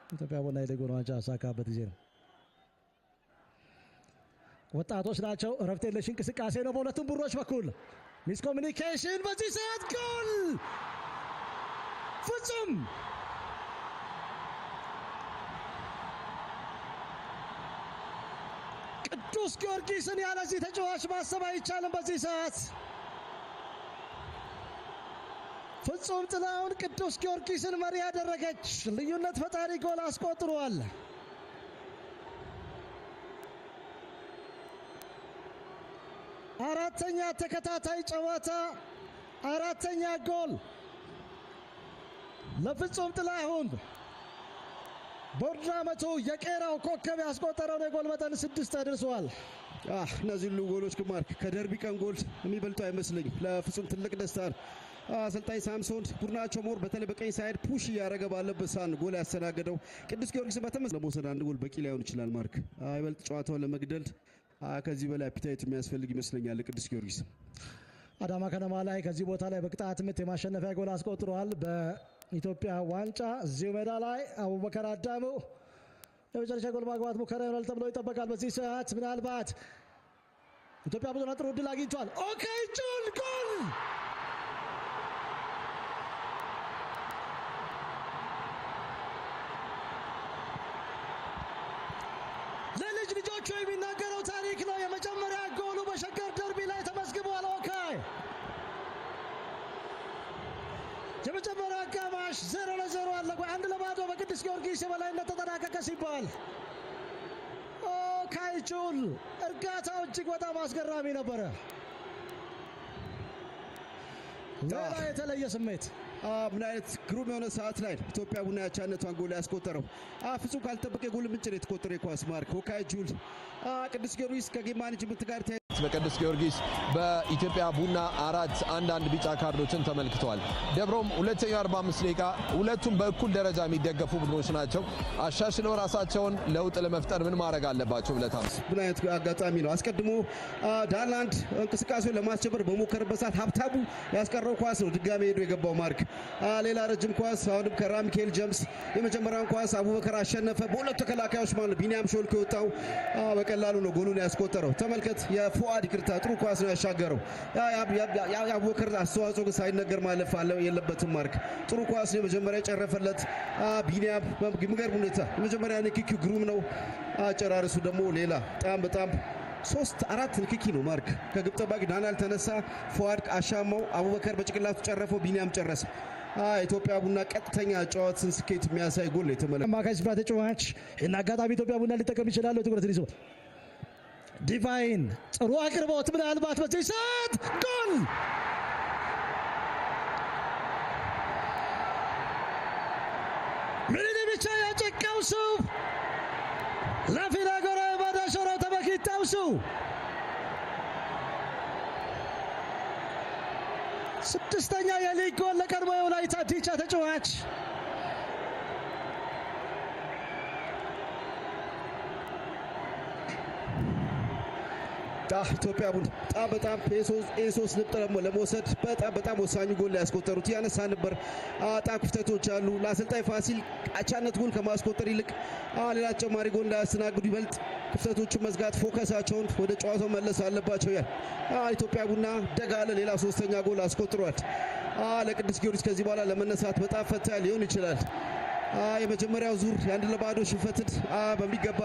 ኢትዮጵያ ቡና የሊጉን ዋንጫ ያሳካበት ጊዜ ነው። ወጣቶች ናቸው። እረፍት የለሽ እንቅስቃሴ ነው በሁለቱም ቡድኖች በኩል። ሚስ ኮሚኒኬሽን በዚህ ሰዓት ጎል ፍጹም ቅዱስ ጊዮርጊስን ያለዚህ ተጫዋች ማሰብ አይቻልም። በዚህ ሰዓት ፍጹም ጥላሁን ቅዱስ ጊዮርጊስን መሪ ያደረገች ልዩነት ፈጣሪ ጎል አስቆጥሯል። አራተኛ ተከታታይ ጨዋታ አራተኛ ጎል ለፍጹም ጥላሁን። በአመቱ የቄራው ኮከብ ያስቆጠረው የጎል መጠን 6 አድርሷል። እነዚህ ሁሉ ጎሎች ማርክ ከደርቢ ቀን ጎል የሚበልጡ አይመስልኝም። ለፍጹም ትልቅ ደስታ ነው። አሰልጣኝ ሳምሶን ቡድናቸው ሞር በተለይ በቀኝ ሳይድ ፑሽ እያደረገ ባለበት ሳን ጎል ያስተናገደው ቅዱስ ጊዮርጊስ በተመሳሳይ ለመውሰድ አንድ ጎል በቂ ላይሆን ይችላል። ማርክ አይበልጥ ጨዋታውን ለመግደል ከዚህ በላይ አፒታይት የሚያስፈልግ ይመስለኛል ቅዱስ ጊዮርጊስ። አዳማ ከነማ ላይ ከዚህ ቦታ ላይ በቅጣት ምት የማሸነፊያ ጎል አስቆጥሯል። በኢትዮጵያ ዋንጫ እዚሁ ሜዳ ላይ አቡበከር አዳሙ የመጨረሻ ጎል ማግባት ሙከራ ይሆናል ተብሎ ይጠበቃል። በዚህ ሰዓት ምናልባት ኢትዮጵያ ብዙ ጥሩ ዕድል አግኝቷል። ኦኬ ጁል ጎል ለልጅ ልጆቹ የሚናገረው ታሪክ ነው። የመጀመሪያ ጎሉ በሸገር ደርቢ ላይ ተመዝግቧል። ኦኬ የመጀመሪያ አጋማሽ 0-0 አለቀ። 1-0 በቅዱስ ጊዮርጊስ የበላይነት ተጠናቀቀ ሲባል ኦኬ ጁል እርጋታው እጅግ በጣም አስገራሚ ነበረ። ሌላ የተለየ ስሜት ምን አይነት ግሩም የሆነ ሰዓት ላይ ኢትዮጵያ ቡና ያቻነቷን ጎል ያስቆጠረው ፍጹም ካልተጠበቀ ጎል ምንጭ ነው የተቆጠረ የኳስ ማርክ ኦካይ ጁል ቅዱስ ጊዮርጊስ ከጌም ማኔጅመንት ጋር በቅዱስ ጊዮርጊስ በኢትዮጵያ ቡና 4-1 ቢጫ ካርዶችን ተመልክተዋል። ደብሮም ሁለተኛው 45 ደቂቃ ሁለቱም በእኩል ደረጃ የሚደገፉ ቡድኖች ናቸው። አሻሽለው ራሳቸውን ለውጥ ለመፍጠር ምን ማድረግ አለባቸው ብለታም ምን አይነት አጋጣሚ ነው። አስቀድሞ ዳላንድ እንቅስቃሴውን ለማስጀመር በሞከረበት ሰዓት ሀብታሙ ያስቀረው ኳስ ነው ድጋሜ ሄዶ የገባው ማርክ ሌላ ረጅም ኳስ አሁንም ከራሚኬል ጀምስ የመጀመሪያውን ኳስ አቡበከር አሸነፈ። በሁለቱ ተከላካዮች ማለት ቢኒያም ሾልኮ የወጣው በቀላሉ ነው ጎሉን ያስቆጠረው። ተመልከት የፉአድ ይቅርታ ጥሩ ኳስ ነው ያሻገረው። የአቡበከር አስተዋጽኦ ግን ሳይነገር ማለፍ የለበትም። ማርክ ጥሩ ኳስ ነው የመጀመሪያ የጨረፈለት ቢኒያም በሚገርም ሁኔታ የመጀመሪያ ንክኪው ግሩም ነው። አጨራረሱ ደግሞ ሌላ በጣም 3-4 ንክኪ ነው። ማርክ ከግብ ጠባቂ ዳንኤል ተነሳ፣ ፉአድ አሻማው፣ አቡበከር በጭቅላቱ ጨረፈው፣ ቢኒያም ጨረሰ። ኢትዮጵያ ቡና ቀጥተኛ ጨዋታን ስኬት የሚያሳይ ጎል የተመለከተ አማካይ ስፍራ ተጫዋች እና አጋጣሚ ኢትዮጵያ ቡና ሊጠቀም ይችላል። ትኩረትን ይዞ ዲቫይን ጥሩ አቅርቦት ምናልባት በዚህ ሰዓት ጎል ምን ብቻ ያጨቀው ሰው ለፊናጎራ ባዳሾራ ተመክተው ሰው ስድስተኛ የሊግ ጎል ለቀድሞ የወላይታ ዲቻ ተጫዋች ኢትዮጵያ ቡና በጣም ኤሶስ ነጥብ ለመውሰድ በጣም ወሳኝ ጎል ያስቆጠሩት ያነሳ ነበር። ክፍተቶች አሉ። ለአሰልጣኝ ፋሲል አቻነት ጎል ከማስቆጠር ይልቅ ሌላ ተጨማሪ ጎል እንዳያስተናግዱ ይበልጥ ክፍተቶችን መዝጋት ፎከሳቸውን ወደ ጨዋታው መለስ አለባቸው። ኢትዮጵያ ቡና ደጋለ ሌላ ሶስተኛ ጎል አስቆጥሯል። ለቅዱስ ጊዮርጊስ ከዚህ በኋላ ለመነሳት በጣም ፈታኝ ሊሆን ይችላል። የመጀመሪያው ዙር የ1-0 ሽንፈትን በሚገባ